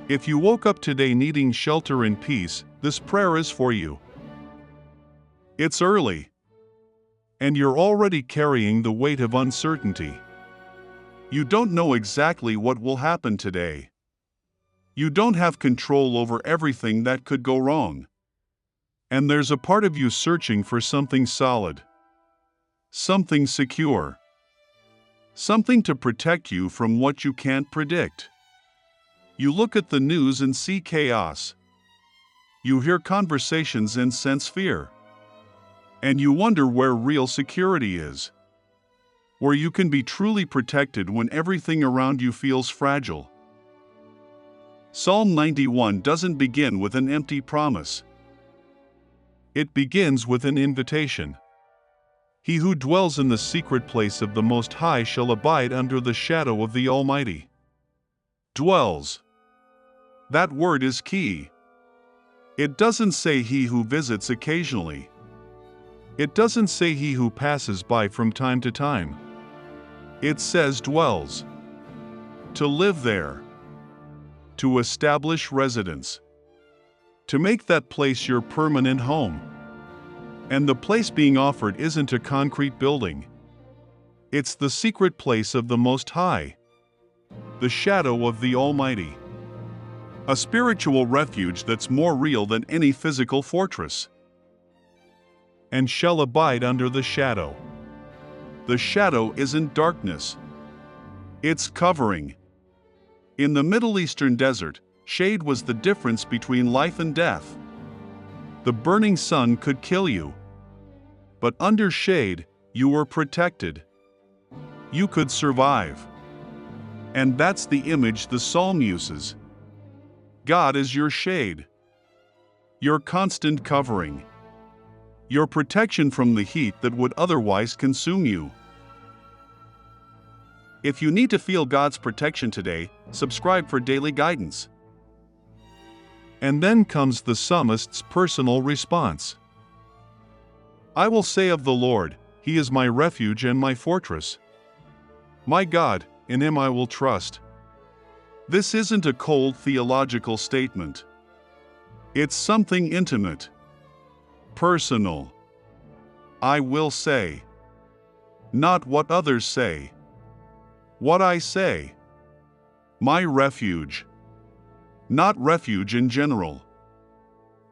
If you woke up today needing shelter and peace, this prayer is for you. It's early, and you're already carrying the weight of uncertainty. You don't know exactly what will happen today. You don't have control over everything that could go wrong. And there's a part of you searching for something solid, something secure, something to protect you from what you can't predict. You look at the news and see chaos. You hear conversations and sense fear. And you wonder where real security is, where you can be truly protected when everything around you feels fragile. Psalm 91 doesn't begin with an empty promise. It begins with an invitation. He who dwells in the secret place of the Most High shall abide under the shadow of the Almighty. Dwells. That word is key. It doesn't say he who visits occasionally. It doesn't say he who passes by from time to time. It says dwells. To live there. To establish residence. To make that place your permanent home. And the place being offered isn't a concrete building. It's the secret place of the Most High. The shadow of the Almighty. A spiritual refuge that's more real than any physical fortress. And shall abide under the shadow. The shadow isn't darkness. It's covering. In the Middle Eastern desert, shade was the difference between life and death. The burning sun could kill you. But under shade, you were protected. You could survive. And that's the image the psalm uses. God is your shade. Your constant covering. Your protection from the heat that would otherwise consume you. If you need to feel God's protection today, subscribe for daily guidance. And then comes the psalmist's personal response. I will say of the Lord, He is my refuge and my fortress. My God, in Him I will trust. This isn't a cold theological statement. It's something intimate. Personal. I will say. Not what others say. What I say. My refuge. Not refuge in general.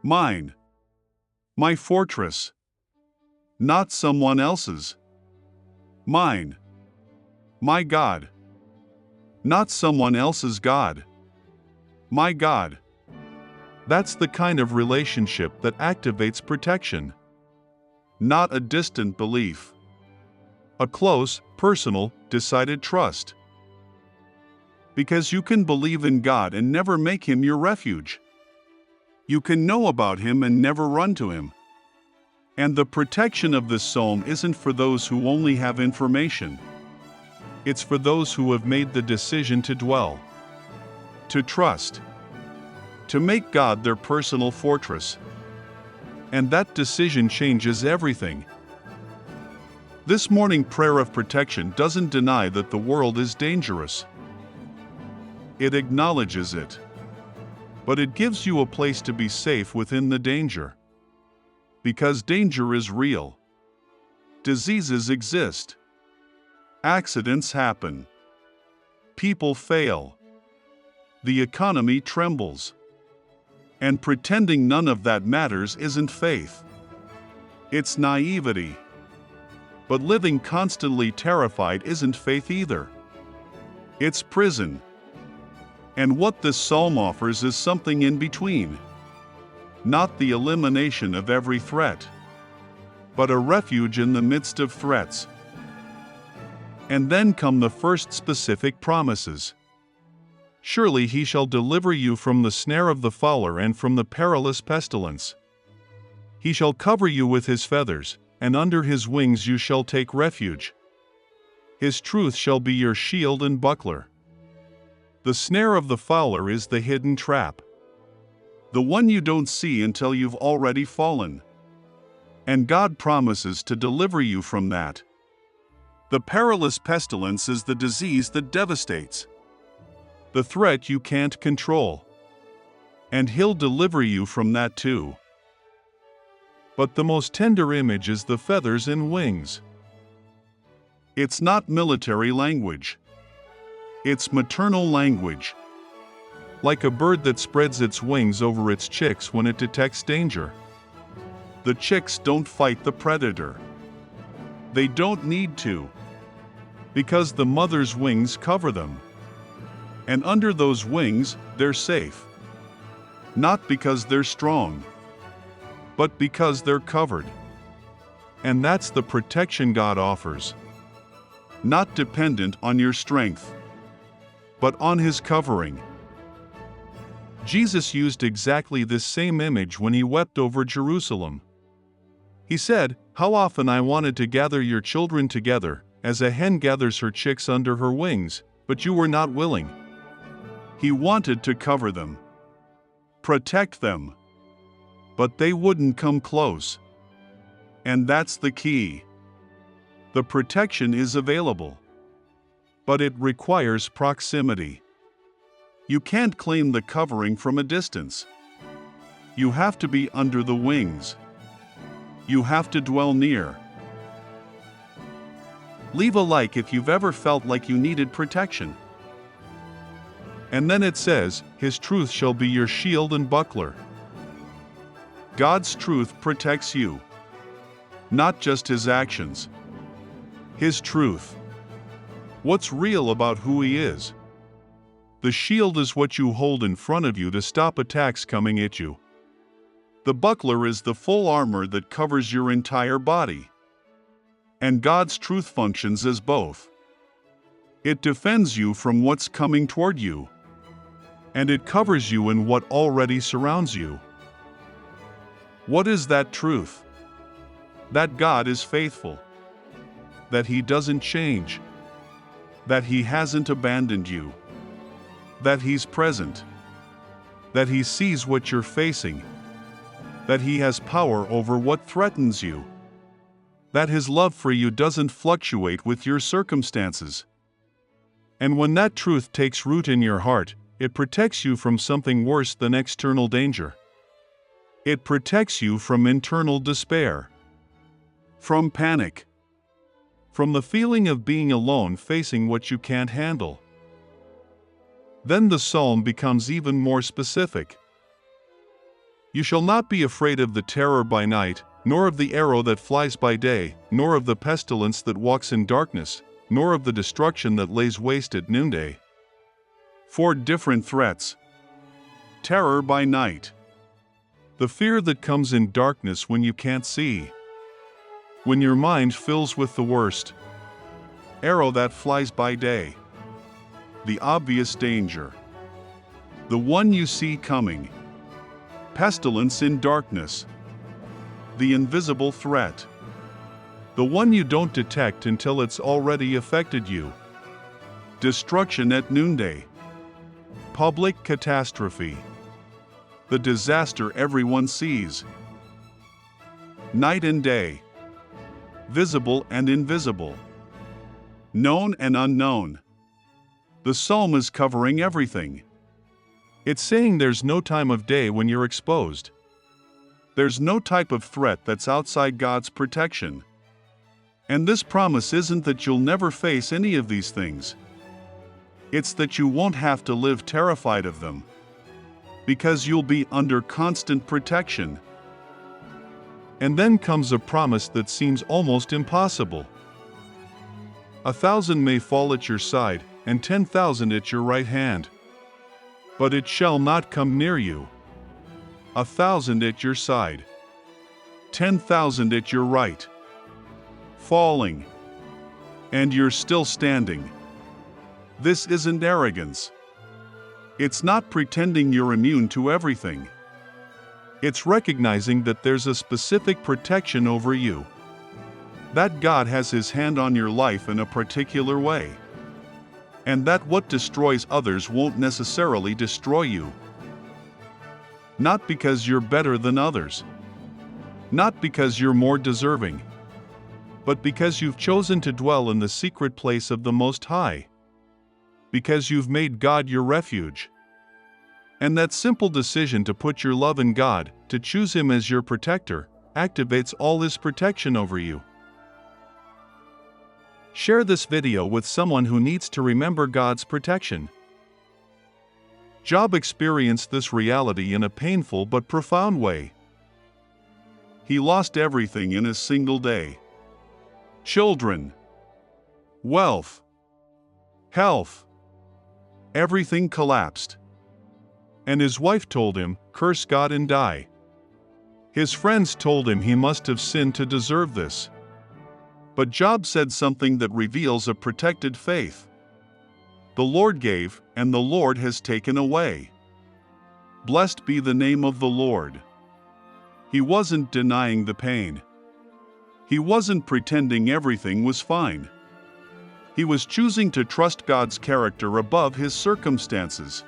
Mine. My fortress. Not someone else's. Mine. My God. Not someone else's God. My God. That's the kind of relationship that activates protection. Not a distant belief. A close, personal, decided trust. Because you can believe in God and never make Him your refuge. You can know about Him and never run to Him. And the protection of this psalm isn't for those who only have information. It's for those who have made the decision to dwell, to trust, to make God their personal fortress. And that decision changes everything. This morning prayer of protection doesn't deny that the world is dangerous. It acknowledges it. But it gives you a place to be safe within the danger. Because danger is real. Diseases exist. Accidents happen. People fail. The economy trembles. And pretending none of that matters isn't faith. It's naivety. But living constantly terrified isn't faith either. It's prison. And what this psalm offers is something in between. Not the elimination of every threat, but a refuge in the midst of threats. And then come the first specific promises. Surely He shall deliver you from the snare of the fowler and from the perilous pestilence. He shall cover you with His feathers, and under His wings you shall take refuge. His truth shall be your shield and buckler. The snare of the fowler is the hidden trap. The one you don't see until you've already fallen. And God promises to deliver you from that. The perilous pestilence is the disease that devastates. The threat you can't control. And He'll deliver you from that too. But the most tender image is the feathers and wings. It's not military language. It's maternal language. Like a bird that spreads its wings over its chicks when it detects danger. The chicks don't fight the predator. They don't need to, because the mother's wings cover them. And under those wings, they're safe. Not because they're strong, but because they're covered. And that's the protection God offers. Not dependent on your strength, but on His covering. Jesus used exactly this same image when He wept over Jerusalem. He said, "How often I wanted to gather your children together, as a hen gathers her chicks under her wings, but you were not willing." He wanted to cover them, protect them, but they wouldn't come close. And that's the key. The protection is available, but it requires proximity. You can't claim the covering from a distance. You have to be under the wings. You have to dwell near. Leave a like if you've ever felt like you needed protection. And then it says, His truth shall be your shield and buckler. God's truth protects you. Not just His actions. His truth. What's real about who He is. The shield is what you hold in front of you to stop attacks coming at you. The buckler is the full armor that covers your entire body. And God's truth functions as both. It defends you from what's coming toward you. And it covers you in what already surrounds you. What is that truth? That God is faithful. That He doesn't change. That He hasn't abandoned you. That He's present. That He sees what you're facing. That He has power over what threatens you. That His love for you doesn't fluctuate with your circumstances. And when that truth takes root in your heart, it protects you from something worse than external danger. It protects you from internal despair, from panic, from the feeling of being alone facing what you can't handle. Then the psalm becomes even more specific. You shall not be afraid of the terror by night, nor of the arrow that flies by day, nor of the pestilence that walks in darkness, nor of the destruction that lays waste at noonday. 4 different threats. Terror by night. The fear that comes in darkness when you can't see. When your mind fills with the worst. Arrow that flies by day. The obvious danger. The one you see coming. Pestilence in darkness. The invisible threat. The one you don't detect until it's already affected you. Destruction at noonday. Public catastrophe. The disaster everyone sees. Night and day. Visible and invisible. Known and unknown. The psalm is covering everything. It's saying there's no time of day when you're exposed. There's no type of threat that's outside God's protection. And this promise isn't that you'll never face any of these things. It's that you won't have to live terrified of them. Because you'll be under constant protection. And then comes a promise that seems almost impossible. 1,000 may fall at your side, and 10,000 at your right hand. But it shall not come near you. 1,000 at your side. 10,000 at your right. Falling. And you're still standing. This isn't arrogance. It's not pretending you're immune to everything. It's recognizing that there's a specific protection over you. That God has His hand on your life in a particular way. And that what destroys others won't necessarily destroy you. Not because you're better than others. Not because you're more deserving. But because you've chosen to dwell in the secret place of the Most High. Because you've made God your refuge. And that simple decision to put your love in God, to choose Him as your protector, activates all His protection over you. Share this video with someone who needs to remember God's protection. Job experienced this reality in a painful but profound way. He lost everything in a single day. Children, wealth, health. Everything collapsed. And his wife told him, "Curse God and die." His friends told him he must have sinned to deserve this. But Job said something that reveals a protected faith. The Lord gave, and the Lord has taken away. Blessed be the name of the Lord. He wasn't denying the pain. He wasn't pretending everything was fine. He was choosing to trust God's character above his circumstances.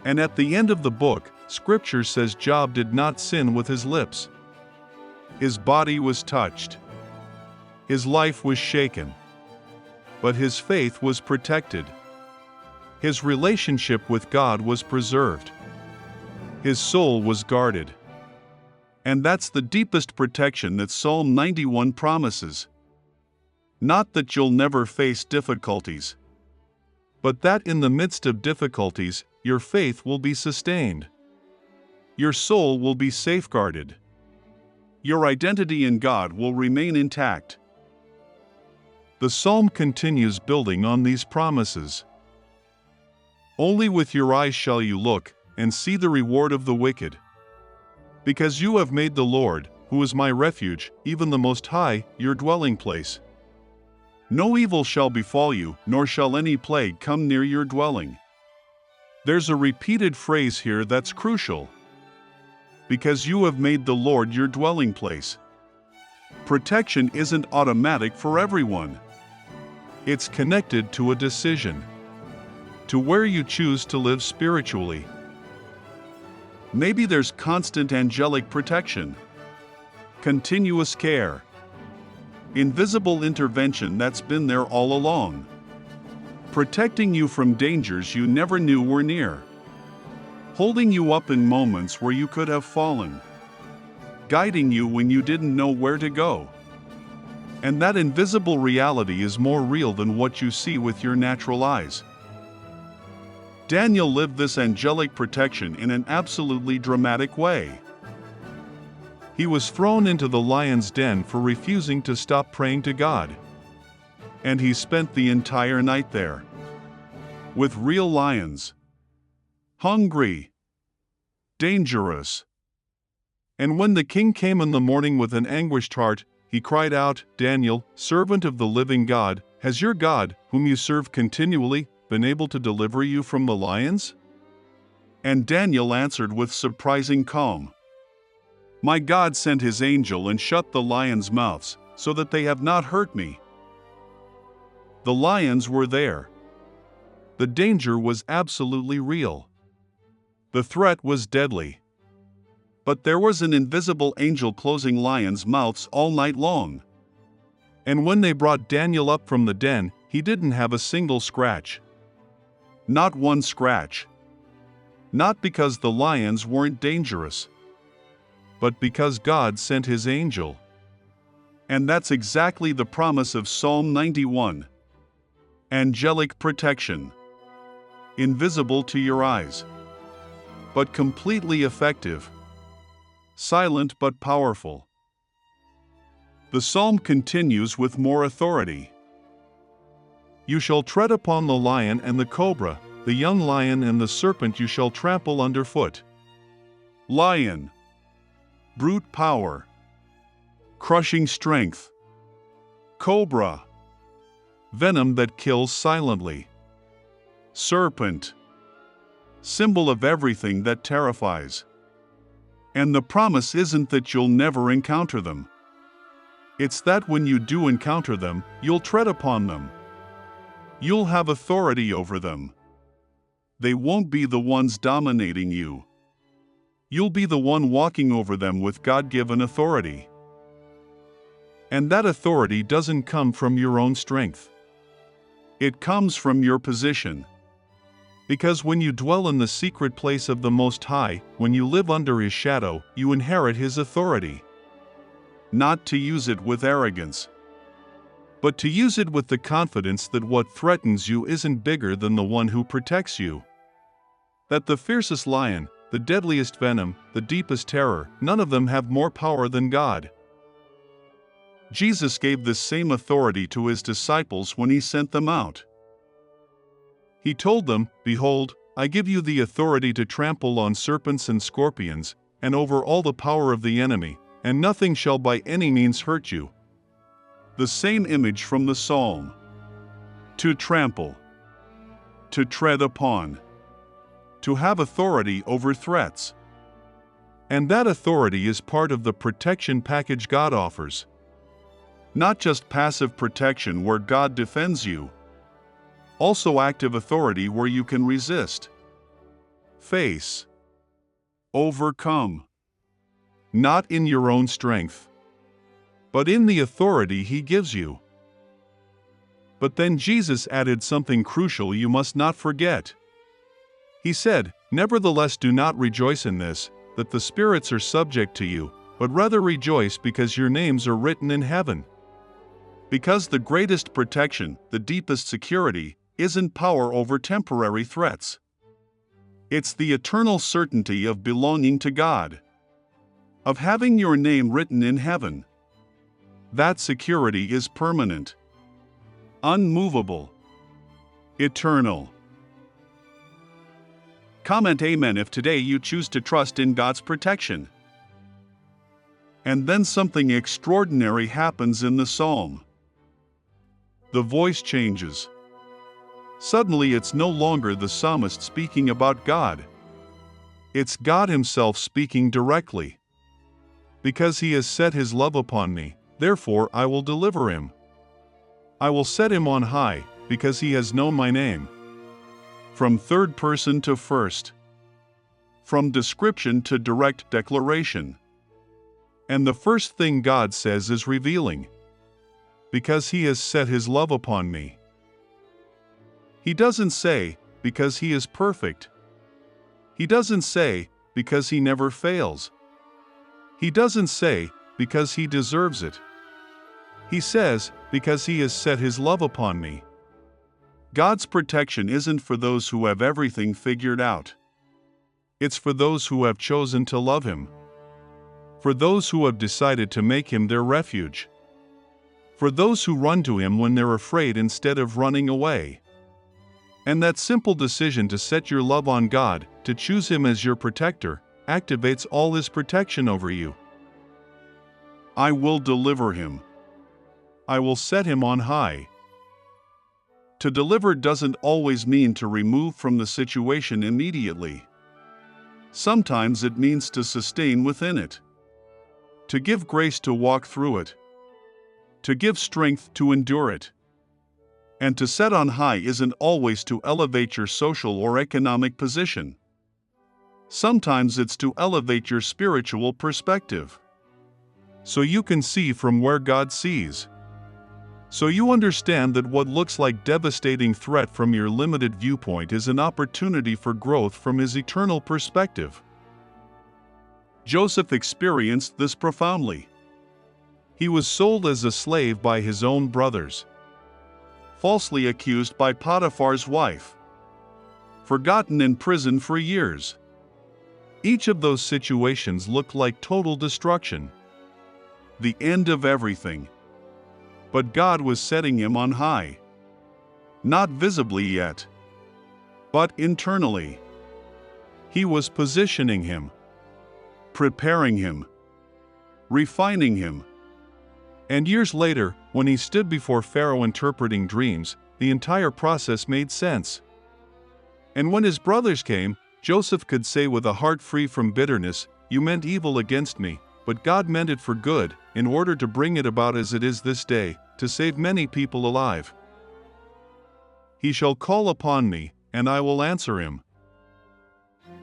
And at the end of the book, Scripture says Job did not sin with his lips. His body was touched. His life was shaken. But his faith was protected. His relationship with God was preserved. His soul was guarded. And that's the deepest protection that Psalm 91 promises. Not that you'll never face difficulties, but that in the midst of difficulties, your faith will be sustained. Your soul will be safeguarded. Your identity in God will remain intact. The psalm continues building on these promises. Only with your eyes shall you look, and see the reward of the wicked. Because you have made the Lord, who is my refuge, even the Most High, your dwelling place. No evil shall befall you, nor shall any plague come near your dwelling. There's a repeated phrase here that's crucial. Because you have made the Lord your dwelling place. Protection isn't automatic for everyone. It's connected to a decision, to where you choose to live spiritually. Maybe there's constant angelic protection, continuous care, invisible intervention that's been there all along, protecting you from dangers you never knew were near, holding you up in moments where you could have fallen, guiding you when you didn't know where to go. And that invisible reality is more real than what you see with your natural eyes. Daniel lived this angelic protection in an absolutely dramatic way. He was thrown into the lion's den for refusing to stop praying to God. And he spent the entire night there. With real lions. Hungry. Dangerous. And when the king came in the morning with an anguished heart, he cried out, "Daniel, servant of the living God, has your God, whom you serve continually, been able to deliver you from the lions?" And Daniel answered with surprising calm, "My God sent his angel and shut the lions' mouths, so that they have not hurt me." The lions were there. The danger was absolutely real. The threat was deadly. But there was an invisible angel closing lions' mouths all night long. And when they brought Daniel up from the den, he didn't have a single scratch. Not one scratch. Not because the lions weren't dangerous, but because God sent his angel. And that's exactly the promise of Psalm 91. Angelic protection. Invisible to your eyes, but completely effective. Silent but powerful. The psalm continues with more authority. You shall tread upon the lion and the cobra, the young lion and the serpent you shall trample underfoot. Lion. Brute power. Crushing strength. Cobra. Venom that kills silently. Serpent. Symbol of everything that terrifies. And the promise isn't that you'll never encounter them. It's that when you do encounter them, you'll tread upon them. You'll have authority over them. They won't be the ones dominating you. You'll be the one walking over them with God-given authority. And that authority doesn't come from your own strength. It comes from your position. Because when you dwell in the secret place of the Most High, when you live under His shadow, you inherit His authority. Not to use it with arrogance, but to use it with the confidence that what threatens you isn't bigger than the one who protects you. That the fiercest lion, the deadliest venom, the deepest terror, none of them have more power than God. Jesus gave this same authority to His disciples when He sent them out. He told them, "Behold, I give you the authority to trample on serpents and scorpions, and over all the power of the enemy, and nothing shall by any means hurt you." The same image from the Psalm. To trample. To tread upon. To have authority over threats. And that authority is part of the protection package God offers. Not just passive protection where God defends you. Also active authority where you can resist, face, overcome. Not in your own strength, but in the authority He gives you. But then Jesus added something crucial you must not forget. He said, "Nevertheless do not rejoice in this, that the spirits are subject to you, but rather rejoice because your names are written in heaven." Because the greatest protection, the deepest security, isn't power over temporary threats. It's the eternal certainty of belonging to God, of having your name written in heaven. That security is permanent, unmovable, eternal. Comment Amen if today you choose to trust in God's protection. And then something extraordinary happens in the psalm. The voice changes. Suddenly it's no longer the psalmist speaking about God. It's God Himself speaking directly. Because He has set His love upon me, therefore I will deliver him. I will set him on high, because he has known my name. From third person to first. From description to direct declaration. And the first thing God says is revealing. Because He has set His love upon me. He doesn't say, because He is perfect. He doesn't say, because He never fails. He doesn't say, because He deserves it. He says, because He has set His love upon me. God's protection isn't for those who have everything figured out. It's for those who have chosen to love Him. For those who have decided to make Him their refuge. For those who run to Him when they're afraid instead of running away. And that simple decision to set your love on God, to choose Him as your protector, activates all His protection over you. I will deliver him. I will set him on high. To deliver doesn't always mean to remove from the situation immediately. Sometimes it means to sustain within it. To give grace to walk through it. To give strength to endure it. And to set on high isn't always to elevate your social or economic position. Sometimes it's to elevate your spiritual perspective. So you can see from where God sees. So you understand that what looks like devastating threat from your limited viewpoint is an opportunity for growth from His eternal perspective. Joseph experienced this profoundly. He was sold as a slave by his own brothers. Falsely accused by Potiphar's wife. Forgotten in prison for years. Each of those situations looked like total destruction. The end of everything. But God was setting him on high. Not visibly yet, but internally. He was positioning him, preparing him, refining him. And years later, when he stood before Pharaoh interpreting dreams, the entire process made sense. And when his brothers came, Joseph could say with a heart free from bitterness, "You meant evil against me, but God meant it for good, in order to bring it about as it is this day, to save many people alive. He shall call upon me, and I will answer him."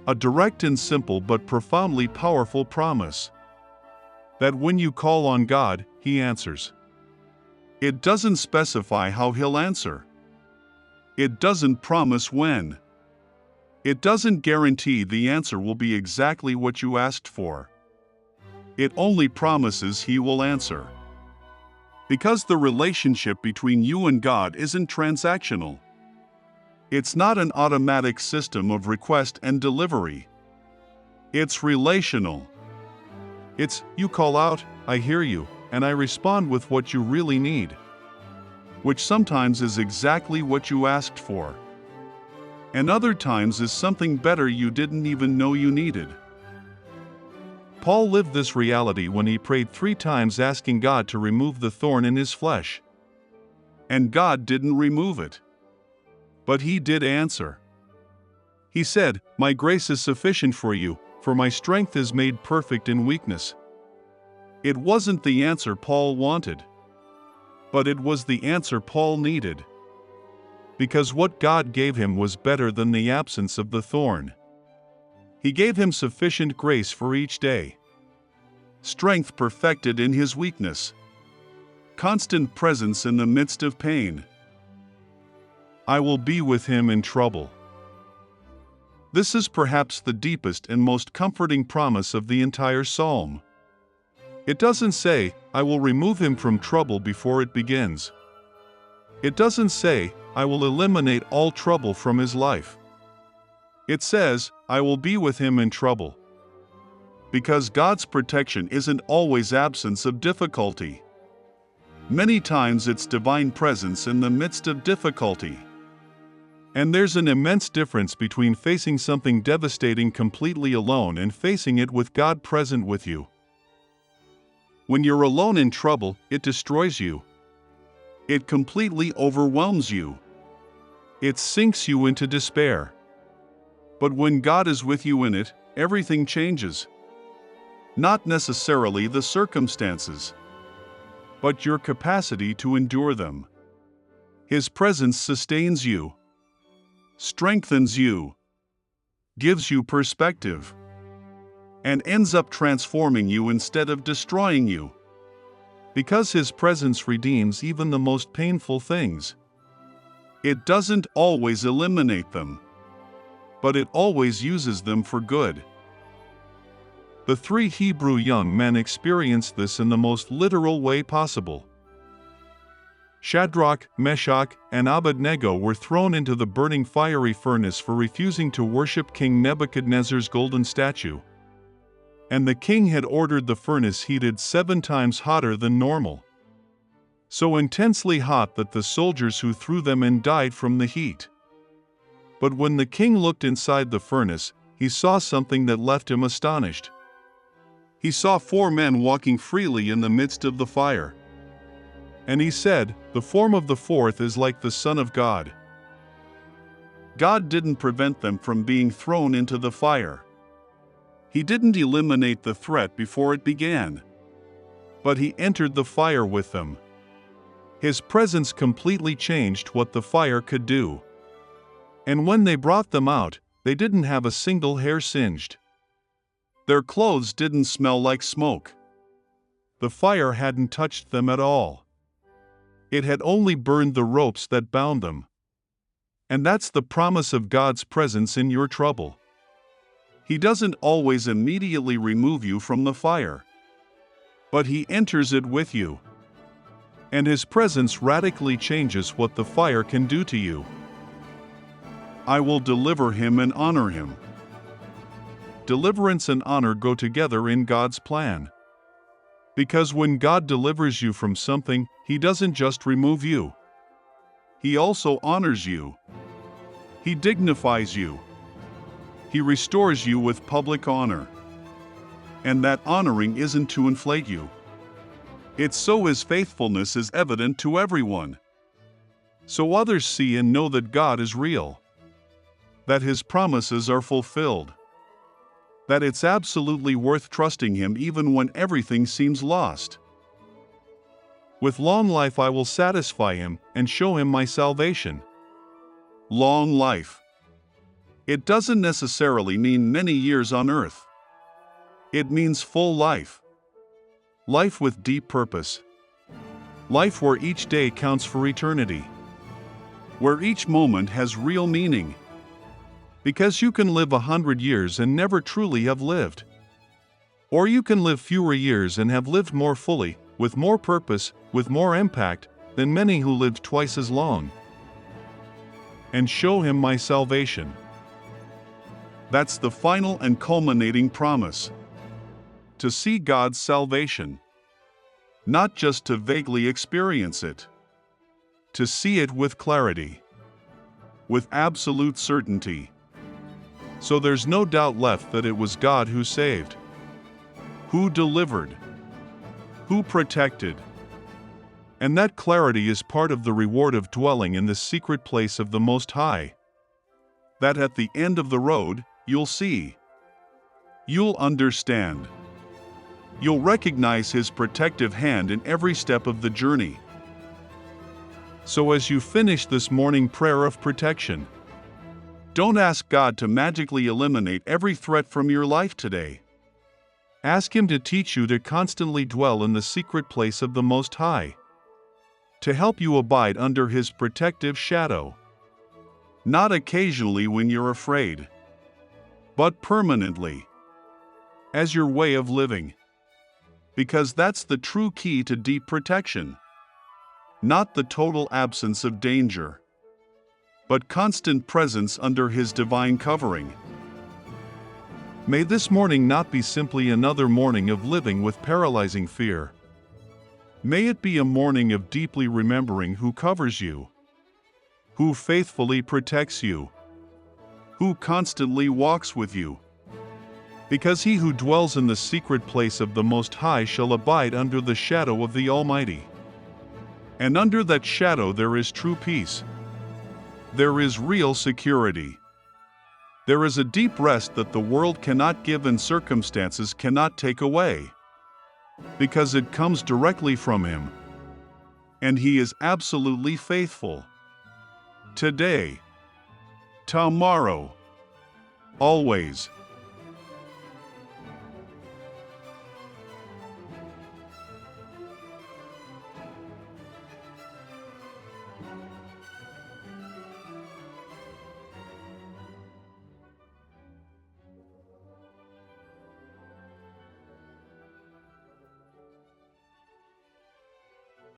A direct and simple but profoundly powerful promise. That when you call on God, He answers. It doesn't specify how He'll answer. It doesn't promise when. It doesn't guarantee the answer will be exactly what you asked for. It only promises He will answer. Because the relationship between you and God isn't transactional. It's not an automatic system of request and delivery. It's relational. It's, you call out, I hear you, and I respond with what you really need. Which sometimes is exactly what you asked for. And other times is something better you didn't even know you needed. Paul lived this reality when he prayed 3 times asking God to remove the thorn in his flesh. And God didn't remove it. But He did answer. He said, "My grace is sufficient for you, for my strength is made perfect in weakness." It wasn't the answer Paul wanted. But it was the answer Paul needed. Because what God gave him was better than the absence of the thorn. He gave him sufficient grace for each day. Strength perfected in his weakness. Constant presence in the midst of pain. I will be with him in trouble. This is perhaps the deepest and most comforting promise of the entire psalm. It doesn't say, I will remove him from trouble before it begins. It doesn't say, I will eliminate all trouble from his life. It says, I will be with him in trouble. Because God's protection isn't always absence of difficulty. Many times it's divine presence in the midst of difficulty. And there's an immense difference between facing something devastating completely alone and facing it with God present with you. When you're alone in trouble, it destroys you. It completely overwhelms you. It sinks you into despair. But when God is with you in it, everything changes. Not necessarily the circumstances, but your capacity to endure them. His presence sustains you, strengthens you, gives you perspective, and ends up transforming you instead of destroying you. Because His presence redeems even the most painful things. It doesn't always eliminate them, but it always uses them for good. The 3 Hebrew young men experienced this in the most literal way possible. Shadrach, Meshach, and Abednego were thrown into the burning fiery furnace for refusing to worship King Nebuchadnezzar's golden statue. And the king had ordered the furnace heated 7 times hotter than normal. So intensely hot that the soldiers who threw them in died from the heat. But when the king looked inside the furnace, he saw something that left him astonished. He saw 4 men walking freely in the midst of the fire. And he said, "The form of the 4th is like the Son of God." God didn't prevent them from being thrown into the fire. He didn't eliminate the threat before it began. But He entered the fire with them. His presence completely changed what the fire could do. And when they brought them out, they didn't have a single hair singed. Their clothes didn't smell like smoke. The fire hadn't touched them at all. It had only burned the ropes that bound them. And that's the promise of God's presence in your trouble. He doesn't always immediately remove you from the fire, but He enters it with you. And His presence radically changes what the fire can do to you. I will deliver him and honor him. Deliverance and honor go together in God's plan. Because when God delivers you from something, He doesn't just remove you. He also honors you. He dignifies you. He restores you with public honor. And that honoring isn't to inflate you. It's so His faithfulness is evident to everyone. So others see and know that God is real. That His promises are fulfilled. That it's absolutely worth trusting Him even when everything seems lost. With long life I will satisfy him and show him my salvation. Long life. It doesn't necessarily mean many years on earth. It means full life. Life with deep purpose. Life where each day counts for eternity. Where each moment has real meaning. Because you can live 100 years and never truly have lived. Or you can live fewer years and have lived more fully, with more purpose, with more impact, than many who lived twice as long. And show him my salvation. That's the final and culminating promise. To see God's salvation. Not just to vaguely experience it. To see it with clarity. With absolute certainty. So there's no doubt left that it was God who saved. Who delivered. Who protected. And that clarity is part of the reward of dwelling in the secret place of the Most High. That at the end of the road, you'll see. You'll understand. You'll recognize His protective hand in every step of the journey. So as you finish this morning prayer of protection, don't ask God to magically eliminate every threat from your life today. Ask Him to teach you to constantly dwell in the secret place of the Most High. To help you abide under His protective shadow. Not occasionally when you're afraid, but permanently. As your way of living. Because that's the true key to deep protection. Not the total absence of danger, but constant presence under His divine covering. May this morning not be simply another morning of living with paralyzing fear. May it be a morning of deeply remembering who covers you, who faithfully protects you, who constantly walks with you. Because he who dwells in the secret place of the Most High shall abide under the shadow of the Almighty. And under that shadow there is true peace. There is real security. There is a deep rest that the world cannot give and circumstances cannot take away. Because it comes directly from Him. And He is absolutely faithful. Today. Tomorrow. Always.